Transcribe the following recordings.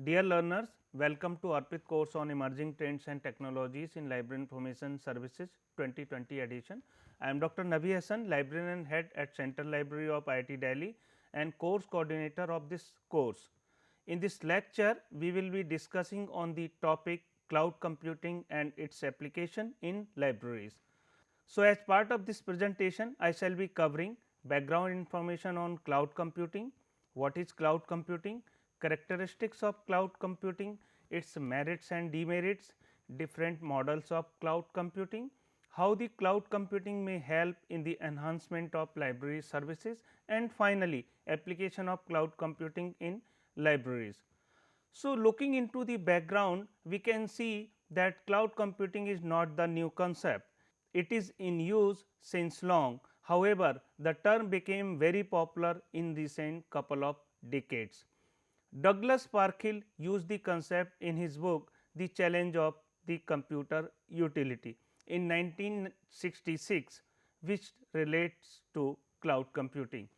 Dear learners, welcome to Arpit course on emerging trends and technologies in Library Information Services 2020 edition. I am Dr. Nabi Hassan, librarian head at Central Library of IIT Delhi and course coordinator of this course. In this lecture, we will be discussing on the topic cloud computing and its application in libraries. So, as part of this presentation, I shall be covering background information on cloud computing, what is cloud computing, characteristics of cloud computing, its merits and demerits, different models of cloud computing, how the cloud computing may help in the enhancement of library services, and finally, application of cloud computing in libraries. So, looking into the background, we can see that cloud computing is not the new concept. It is in use since long. However, the term became very popular in recent couple of decades. Douglas Parkhill used the concept in his book The Challenge of the Computer Utility in 1966, which relates to cloud computing.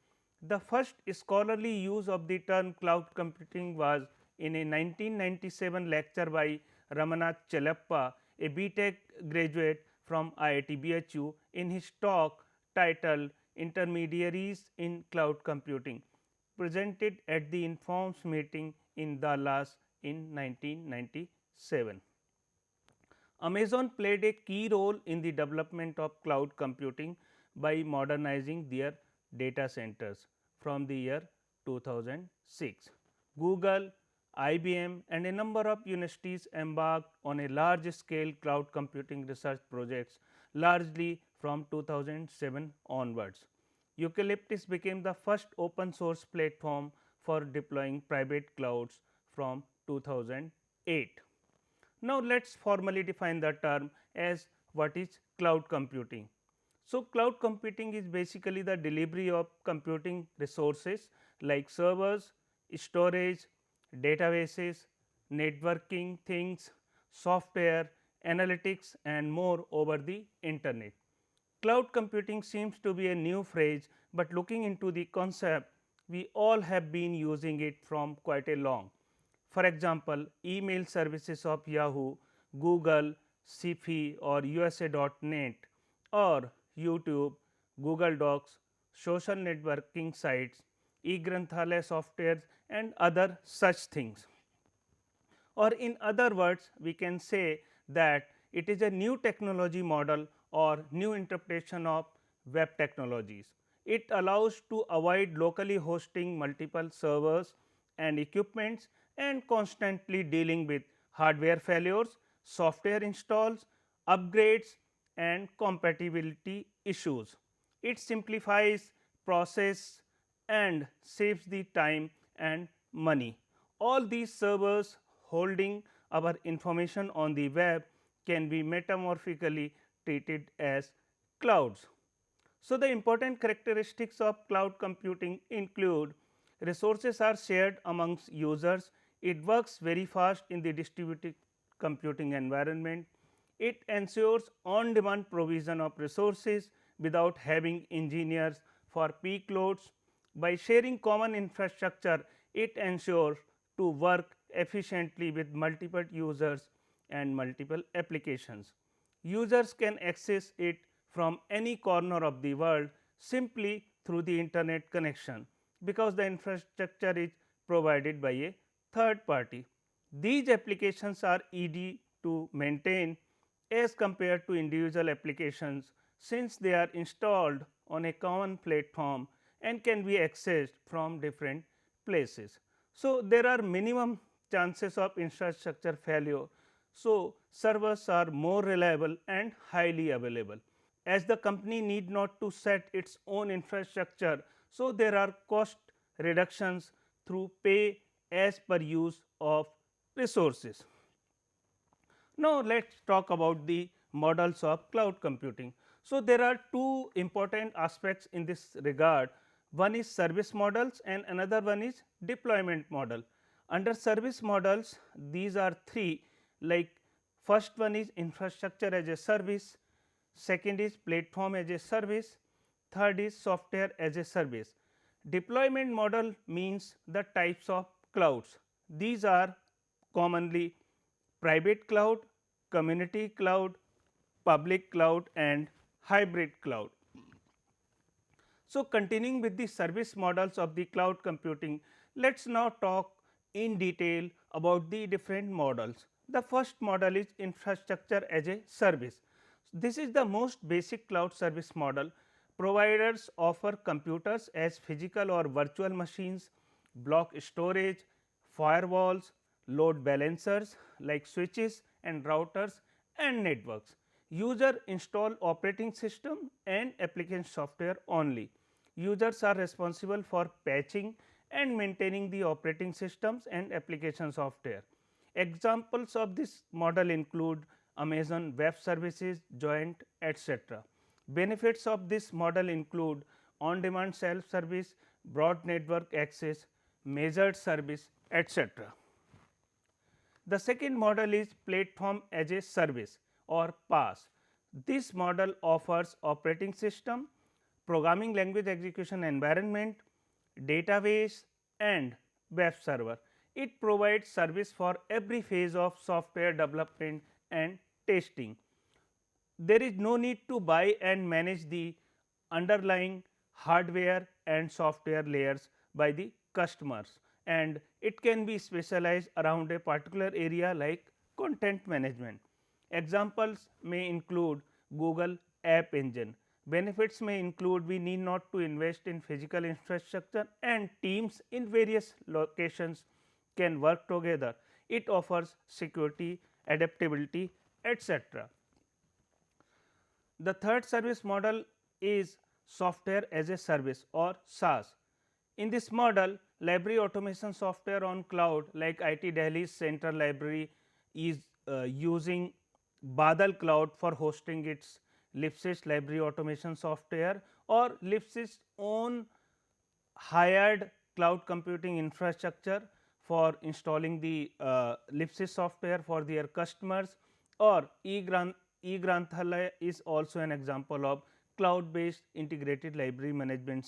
The first scholarly use of the term cloud computing was in a 1997 lecture by Ramanath Chelappa, a BTech graduate from IIT BHU, in his talk titled Intermediaries in Cloud Computing, presented at the Informs meeting in Dallas in 1997. Amazon played a key role in the development of cloud computing by modernizing their data centers from the year 2006. Google, IBM and a number of universities embarked on a large scale cloud computing research projects largely from 2007 onwards. Eucalyptus became the first open source platform for deploying private clouds from 2008. Now, let us formally define the term as what is cloud computing. So, cloud computing is basically the delivery of computing resources like servers, storage, databases, networking things, software, analytics and more over the internet. Cloud computing seems to be a new phrase, but looking into the concept, we all have been using it from quite a long. For example, email services of Yahoo, Google, Sifi or USA.net or YouTube, Google Docs, social networking sites, e-Granthalaya softwares and other such things. Or in other words, we can say that it is a new technology model or new interpretation of web technologies. It allows to avoid locally hosting multiple servers and equipments and constantly dealing with hardware failures, software installs, upgrades and compatibility issues. It simplifies process and saves the time and money. All these servers holding our information on the web can be metamorphically treated as clouds. So, the important characteristics of cloud computing include resources are shared amongst users, it works very fast in the distributed computing environment, it ensures on demand provision of resources without having engineers for peak loads. By sharing common infrastructure, it ensures to work efficiently with multiple users and multiple applications. Users can access it from any corner of the world simply through the internet connection, because the infrastructure is provided by a third party. These applications are easy to maintain as compared to individual applications, since they are installed on a common platform and can be accessed from different places. So, there are minimum chances of infrastructure failure. So, servers are more reliable and highly available. As the company need not to set its own infrastructure, so there are cost reductions through pay as per use of resources. Now, let us talk about the models of cloud computing. So, there are two important aspects in this regard. One is service models and another one is deployment model. Under service models, these are three, like first one is infrastructure as a service, second is platform as a service, third is software as a service. Deployment model means the types of clouds. These are commonly private cloud, community cloud, public cloud and hybrid cloud. So, continuing with the service models of the cloud computing, let us now talk in detail about the different models. The first model is infrastructure as a service. This is the most basic cloud service model. Providers offer computers as physical or virtual machines, block storage, firewalls, load balancers like switches and routers and networks. User install operating system and application software only. Users are responsible for patching and maintaining the operating systems and application software. Examples of this model include Amazon Web Services, Joint, etc. Benefits of this model include on demand self service, broad network access, measured service, etc. The second model is platform as a service or PaaS. This model offers operating system, programming language execution environment, database and web server. It provides service for every phase of software development and testing. There is no need to buy and manage the underlying hardware and software layers by the customers, and it can be specialized around a particular area like content management. Examples may include Google App Engine. Benefits may include we need not to invest in physical infrastructure and teams in various locations can work together. It offers security, adaptability, etc. The third service model is software as a service or SaaS. In this model, library automation software on cloud like IT Delhi's Central Library is using Badal Cloud for hosting its Lipsys library automation software, or Lipsys own hired cloud computing infrastructure for installing the Lipsys software for their customers, or eGranthalaya is also an example of cloud based integrated library management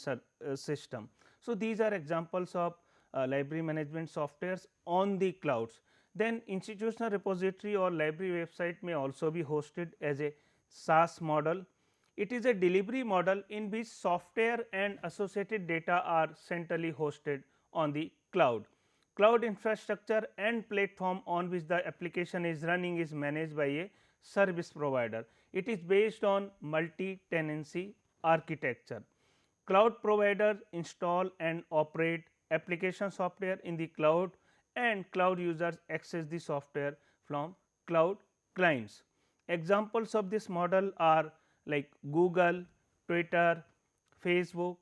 system. So, these are examples of library management softwares on the clouds. Then institutional repository or library website may also be hosted as a SaaS model. It is a delivery model in which software and associated data are centrally hosted on the cloud. Cloud infrastructure and platform on which the application is running is managed by a service provider. It is based on multi-tenancy architecture. Cloud providers install and operate application software in the cloud, and cloud users access the software from cloud clients. Examples of this model are like Google, Twitter, Facebook,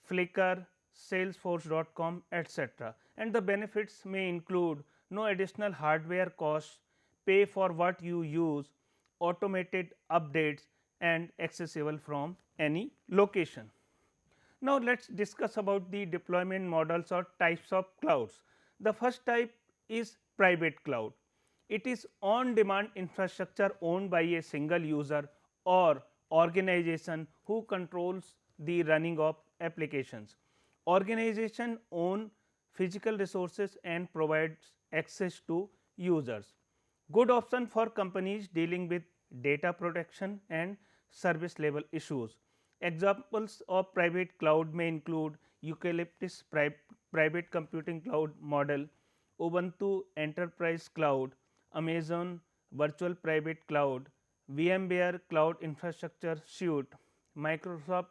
Flickr, Salesforce.com, etc. And the benefits may include no additional hardware costs, pay for what you use, automated updates and accessible from any location. Now, let us discuss about the deployment models or types of clouds. The first type is private cloud. It is on demand infrastructure owned by a single user or organization who controls the running of applications. Organization own physical resources and provides access to users. Good option for companies dealing with data protection and service level issues. Examples of private cloud may include Eucalyptus private computing cloud model, Ubuntu Enterprise Cloud, Amazon Virtual Private Cloud, VMware Cloud Infrastructure Suite, Microsoft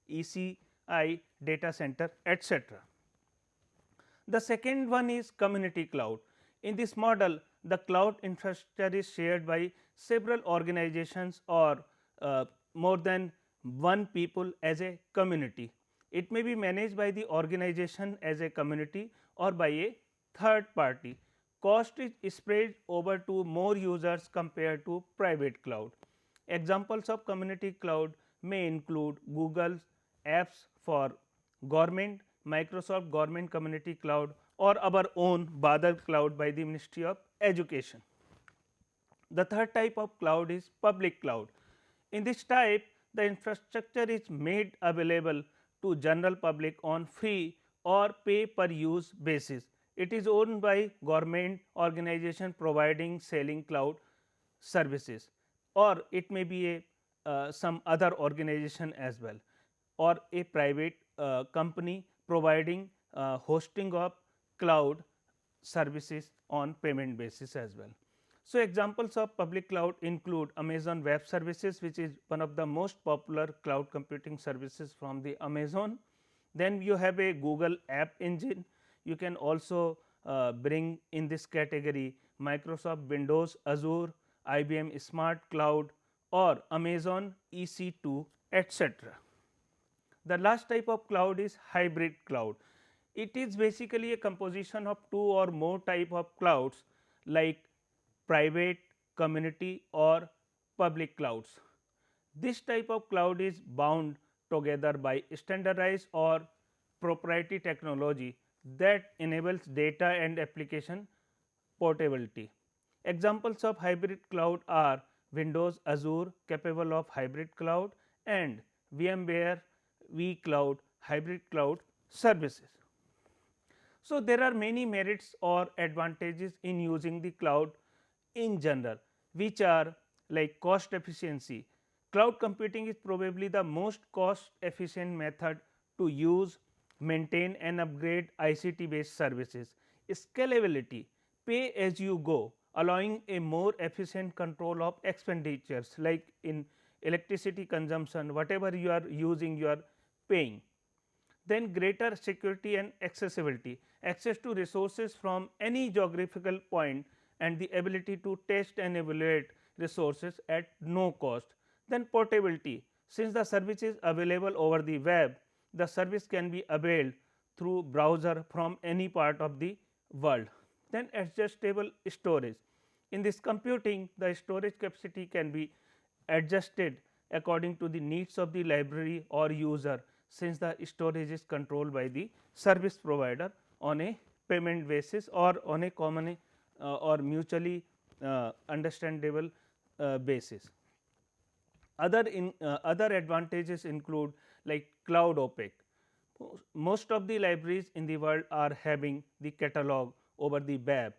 ECI Data Center, etc. The second one is community cloud. In this model, the cloud infrastructure is shared by several organizations or more than one people as a community. It may be managed by the organization as a community or by a third party. Cost is spread over to more users compared to private cloud. Examples of community cloud may include Google's apps for government, Microsoft Government Community Cloud, or our own Badal Cloud by the Ministry of Education. The third type of cloud is public cloud. In this type, the infrastructure is made available to general public on free or pay per use basis. It is owned by government organization providing selling cloud services, or it may be a some other organization as well, or a private company providing hosting of cloud services on payment basis as well. So, examples of public cloud include Amazon Web Services, which is one of the most popular cloud computing services from the Amazon. Then you have a Google App Engine. You can also bring in this category Microsoft Windows, Azure, IBM Smart Cloud, or Amazon EC2, etc. The last type of cloud is hybrid cloud. It is basically a composition of two or more type of clouds like private, community, or public clouds. This type of cloud is bound together by standardized or proprietary technology that enables data and application portability. Examples of hybrid cloud are Windows Azure capable of hybrid cloud and VMware vCloud hybrid cloud services. So, there are many merits or advantages in using the cloud in general, which are like cost efficiency. Cloud computing is probably the most cost efficient method to use, maintain and upgrade ICT based services. Scalability, pay as you go, allowing a more efficient control of expenditures like in electricity consumption, whatever you are using, you are paying. Then greater security and accessibility, access to resources from any geographical point and the ability to test and evaluate resources at no cost. Then portability, since the service is available over the web, the service can be availed through browser from any part of the world. Then adjustable storage, in this computing the storage capacity can be adjusted according to the needs of the library or user, since the storage is controlled by the service provider on a payment basis or on a common or mutually understandable basis. Other advantages include like cloud OPEC. Most of the libraries in the world are having the catalog over the web.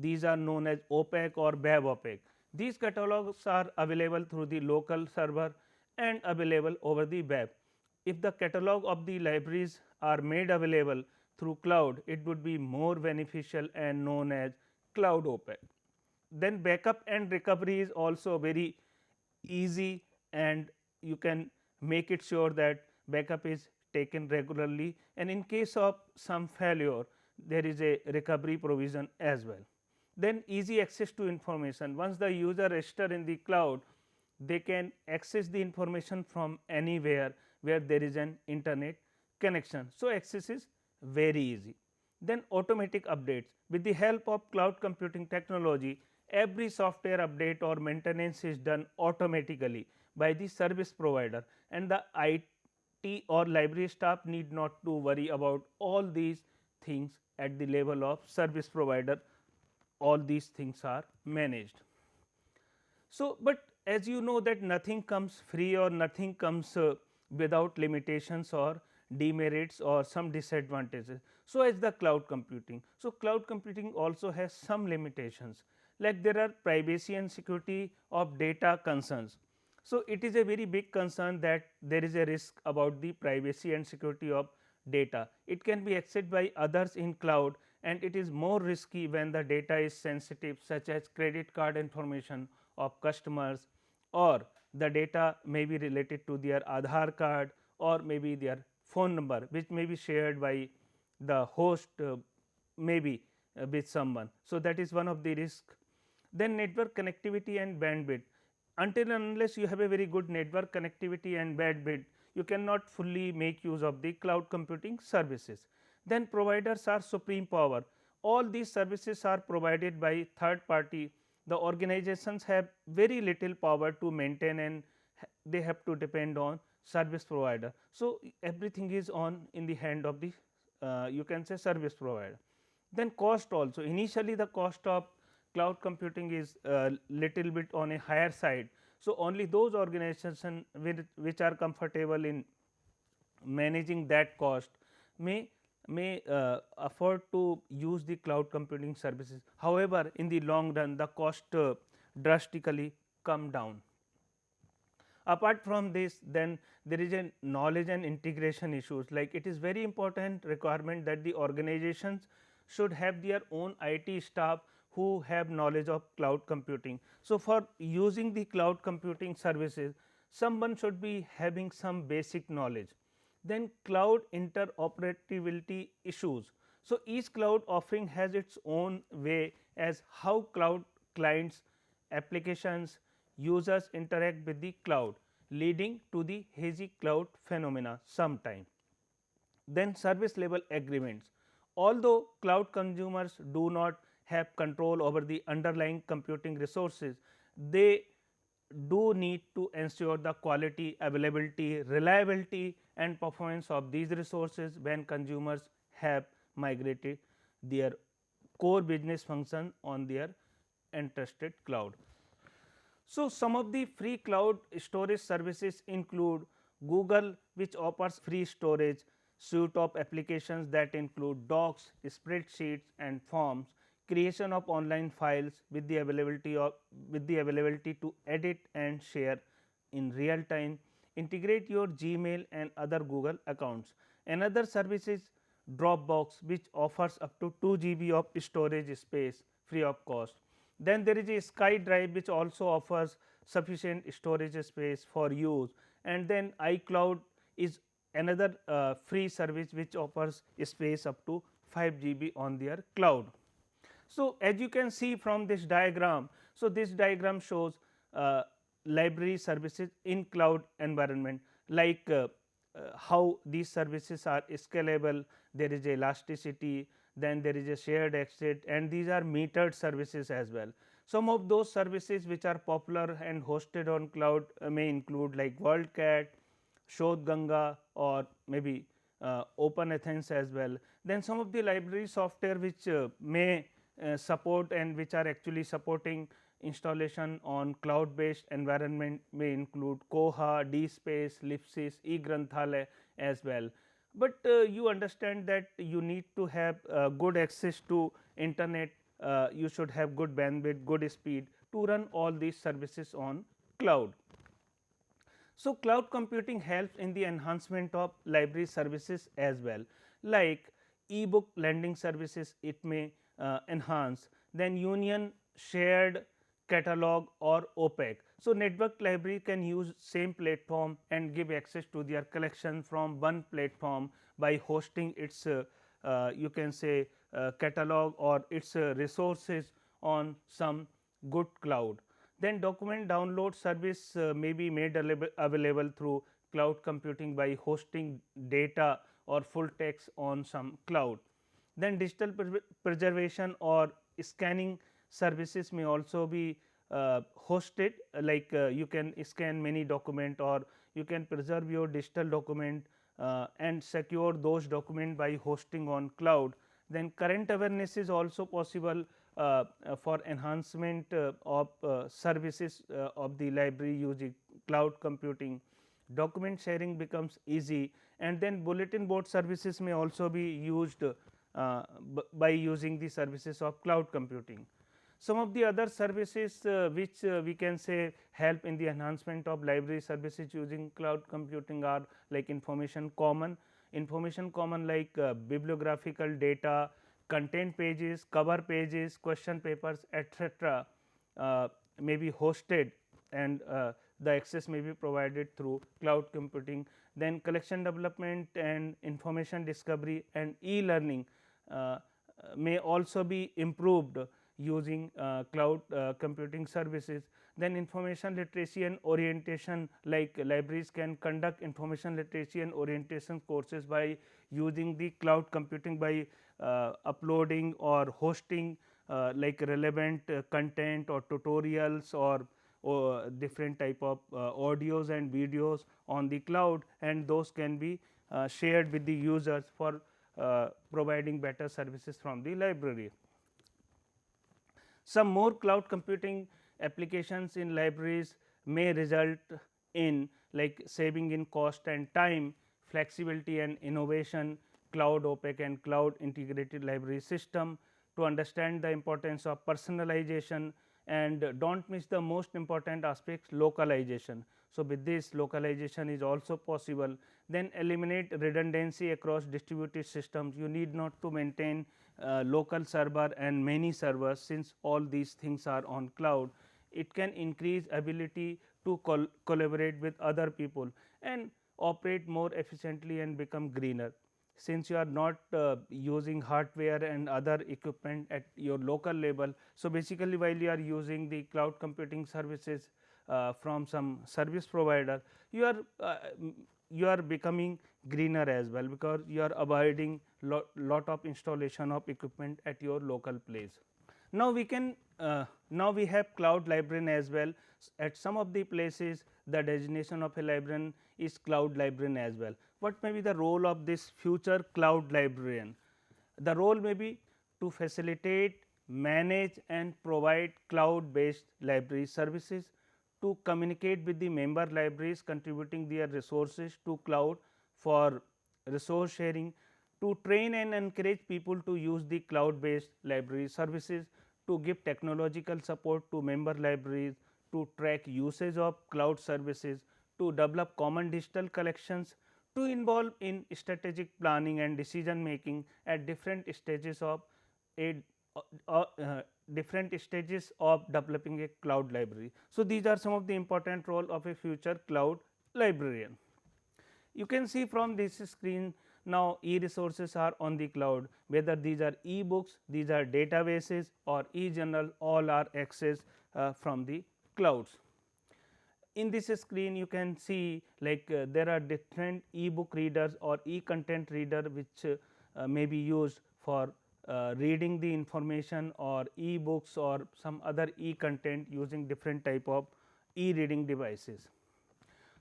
These are known as OPEC or web OPEC. These catalogs are available through the local server and available over the web. If the catalog of the libraries are made available through cloud, it would be more beneficial and known as cloud OPEC. Then backup and recovery is also very easy, and you can make it sure that backup is taken regularly, and in case of some failure there is a recovery provision as well. Then easy access to information, once the user register in the cloud, they can access the information from anywhere where there is an internet connection. So, access is very easy. Then automatic updates, with the help of cloud computing technology, every software update or maintenance is done automatically by the service provider, and the IT or library staff need not to worry about all these things at the level of service provider. All these things are managed. So, but as you know that nothing comes free or nothing comes without limitations or demerits or some disadvantages. So, as the cloud computing. So, cloud computing also has some limitations, like there are privacy and security of data concerns. So, it is a very big concern that there is a risk about the privacy and security of data. It can be accessed by others in cloud, and it is more risky when the data is sensitive, such as credit card information of customers, or the data may be related to their Aadhaar card or maybe their phone number, which may be shared by the host maybe with someone. So, that is one of the risk. Then network connectivity and bandwidth, until and unless you have a very good network connectivity and bandwidth, you cannot fully make use of the cloud computing services. Then providers are supreme power, all these services are provided by third party. The organizations have very little power to maintain, and they have to depend on service provider. So, everything is on in the hand of the you can say service provider. Then cost also, initially the cost of cloud computing is little bit on a higher side. So, only those organizations which are comfortable in managing that cost may may afford to use the cloud computing services. However, in the long run the cost drastically come down. Apart from this, then there is a knowledge and integration issues, like it is very important requirement that the organizations should have their own IT staff who have knowledge of cloud computing. So, for using the cloud computing services, someone should be having some basic knowledge. Then cloud interoperability issues. So, each cloud offering has its own way as how cloud clients, applications, users interact with the cloud, leading to the hazy cloud phenomena sometime. Then service level agreements. Although cloud consumers do not have control over the underlying computing resources, they do need to ensure the quality, availability, reliability and performance of these resources when consumers have migrated their core business function on their entrusted cloud. So, some of the free cloud storage services include Google, which offers free storage suite of applications that include docs, spreadsheets and forms, creation of online files with the availability to edit and share in real time, integrate your Gmail and other Google accounts. Another service is Dropbox, which offers up to 2 GB of storage space free of cost. Then there is a SkyDrive, which also offers sufficient storage space for use, and then iCloud is another free service which offers space up to 5 GB on their cloud. So, as you can see from this diagram, so this diagram shows library services in cloud environment, like how these services are scalable, there is elasticity, then there is a shared exit, and these are metered services as well. Some of those services which are popular and hosted on cloud may include like WorldCat, ShodhGanga, or maybe OpenAthens as well. Then some of the library software which may support and which are actually supporting installation on cloud based environment may include Koha, DSpace, Lipsys, eGranthalaya as well. But you understand that you need to have good access to internet, you should have good bandwidth, good speed to run all these services on cloud. So, cloud computing helps in the enhancement of library services as well, like ebook lending services it may enhance, then union shared catalog or OPEC. So, network library can use same platform and give access to their collection from one platform by hosting its you can say catalog or its resources on some good cloud. Then document download service may be made available through cloud computing by hosting data or full text on some cloud. Then digital preservation or scanning services may also be hosted, like you can scan many document or you can preserve your digital document and secure those document by hosting on cloud. Then current awareness is also possible for enhancement of services of the library using cloud computing. Document sharing becomes easy, and then bulletin board services may also be used by using the services of cloud computing. Some of the other services which we can say help in the enhancement of library services using cloud computing are like information common like bibliographical data, content pages, cover pages, question papers, etc. May be hosted, and the access may be provided through cloud computing. Then collection development and information discovery and e-learning may also be improved using cloud computing services. Then information literacy and orientation, like libraries can conduct information literacy and orientation courses by using the cloud computing by uploading or hosting like relevant content or tutorials or different type of audios and videos on the cloud, and those can be shared with the users for providing better services from the library. Some more cloud computing applications in libraries may result in like saving in cost and time, flexibility and innovation, cloud opaque and cloud integrated library system, to understand the importance of personalization, and do not miss the most important aspects, localization. So, with this localization is also possible. Then eliminate redundancy across distributed systems, you need not to maintain local server and many servers, since all these things are on cloud. It can increase ability to collaborate with other people and operate more efficiently and become greener, since you are not using hardware and other equipment at your local level. So, basically while you are using the cloud computing services from some service provider, you are becoming greener as well, because you are avoiding lot of installation of equipment at your local place. Now, we can now we have cloud librarian as well. At some of the places the designation of a librarian is cloud librarian as well. What may be the role of this future cloud librarian? The role may be to facilitate, manage and provide cloud based library services, to communicate with the member libraries contributing their resources to cloud for resource sharing, to train and encourage people to use the cloud based library services, to give technological support to member libraries, to track usage of cloud services, to develop common digital collections, to involve in strategic planning and decision making at different stages of a different stages of developing a cloud library. So, these are some of the important role of a future cloud librarian. You can see from this screen now e-resources are on the cloud, whether these are e-books, these are databases or e-journal, all are accessed from the clouds. In this screen you can see like there are different e-book readers or e-content reader which may be used for reading the information or e-books or some other e-content using different type of e-reading devices.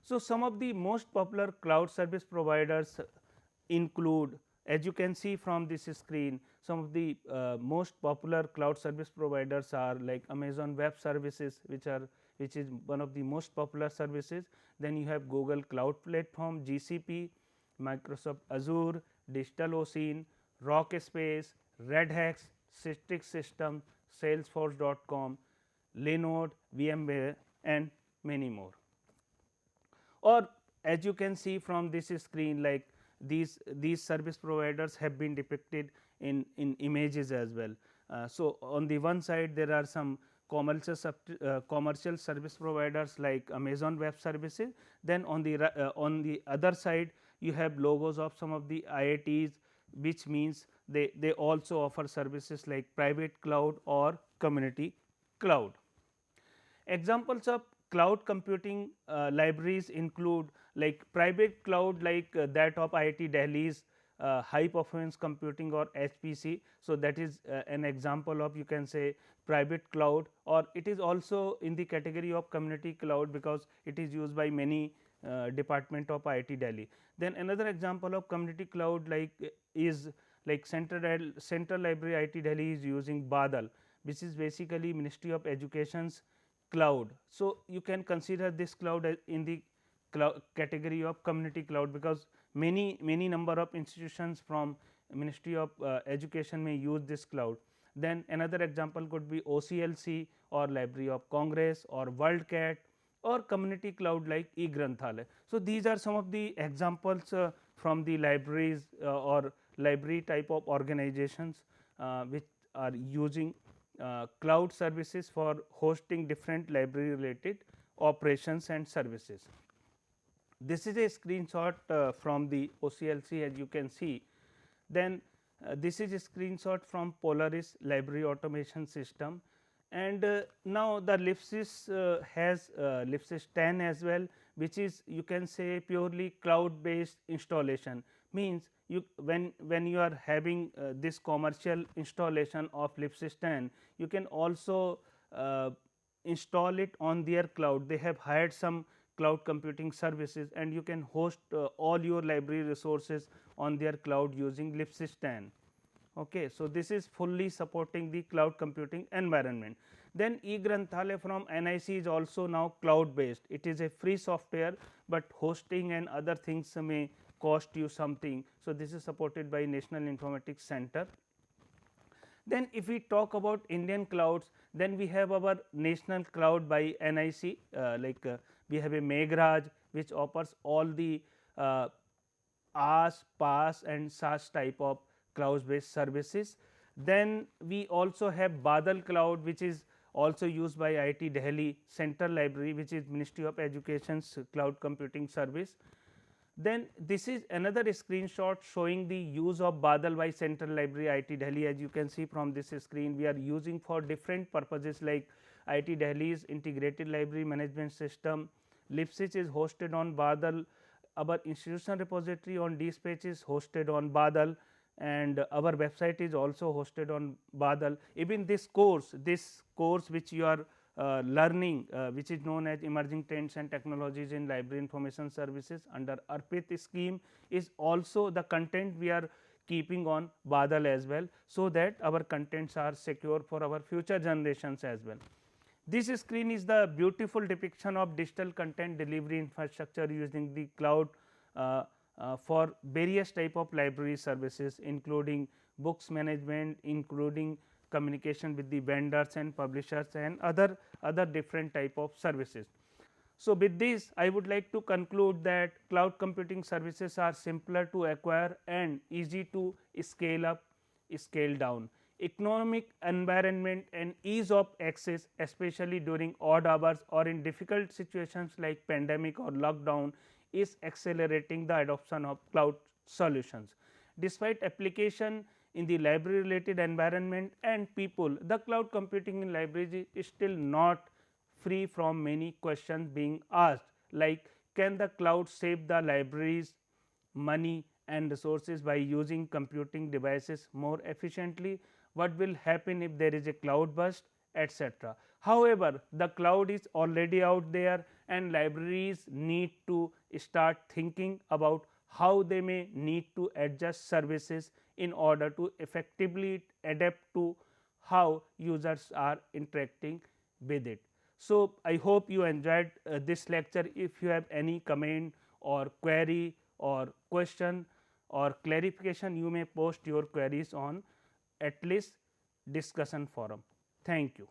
So, some of the most popular cloud service providers include, as you can see from this screen, some of the most popular cloud service providers are like Amazon Web Services, which is one of the most popular services. Then you have Google Cloud Platform, GCP, Microsoft Azure, DigitalOcean, Rackspace, Red Hat, Citrix System, Salesforce.com, Linode, VMware and many more. Or as you can see from this screen, like these service providers have been depicted in images as well. So, on the one side there are some commercial service providers like Amazon Web Services, then on the other side you have logos of some of the IITs, which means they also offer services like private cloud or community cloud. Examples of cloud computing libraries include like private cloud like that of IIT Delhi's high performance computing or HPC. So, that is an example of, you can say, private cloud, or it is also in the category of community cloud because it is used by many department of IIT Delhi. Then another example of community cloud like is like Central Library IIT Delhi is using Badal, which is basically Ministry of Education's cloud. So, you can consider this cloud in the category of community cloud, because many number of institutions from Ministry of Education may use this cloud. Then another example could be OCLC or Library of Congress or WorldCat or community cloud like eGranthalaya. So, these are some of the examples from the libraries or library type of organizations which are using cloud services for hosting different library related operations and services. This is a screenshot from the OCLC, as you can see. Then this is a screenshot from Polaris library automation system, and now the Lipsys has Lipsys 10 as well, which is, you can say, purely cloud based installation. Means you when you are having this commercial installation of Lipsys 10, you can also install it on their cloud. They have hired some cloud computing services and you can host all your library resources on their cloud using Lipsys 10. Okay. So, this is fully supporting the cloud computing environment. Then eGranthalaya from NIC is also now cloud based. It is a free software, but hosting and other things may cost you something. So, this is supported by National Informatics Center. Then if we talk about Indian clouds, then we have our national cloud by NIC, we have a Meghraj which offers all the AAS, PaaS and SaaS type of cloud based services. Then we also have Badal cloud, which is also used by IIT Delhi Central Library, which is Ministry of Education's cloud computing service. Then this is another screenshot showing the use of Badal by Central Library IIT Delhi. As you can see from this screen, we are using for different purposes like IIT Delhi's integrated library management system. LibSwitch is hosted on Badal. Our institutional repository on DSpatch is hosted on Badal, and our website is also hosted on Badal. Even this course which you are learning, which is known as Emerging Trends and Technologies in Library Information Services under ARPIT scheme, is also the content we are keeping on Badal as well. So, that our contents are secure for our future generations as well. This screen is the beautiful depiction of digital content delivery infrastructure using the cloud for various type of library services, including books management, including communication with the vendors and publishers and other different type of services. So, with this I would like to conclude that cloud computing services are simpler to acquire and easy to scale up, scale down. Economic environment and ease of access, especially during odd hours or in difficult situations like pandemic or lockdown, is accelerating the adoption of cloud solutions. Despite application in the library related environment and people, the cloud computing in libraries is still not free from many questions being asked, like can the cloud save the libraries money and resources by using computing devices more efficiently? What will happen if there is a cloud burst, etc. However, the cloud is already out there and libraries need to start thinking about how they may need to adjust services in order to effectively adapt to how users are interacting with it. So, I hope you enjoyed this lecture. If you have any comment or query or question or clarification, you may post your queries on at least discussion forum. Thank you.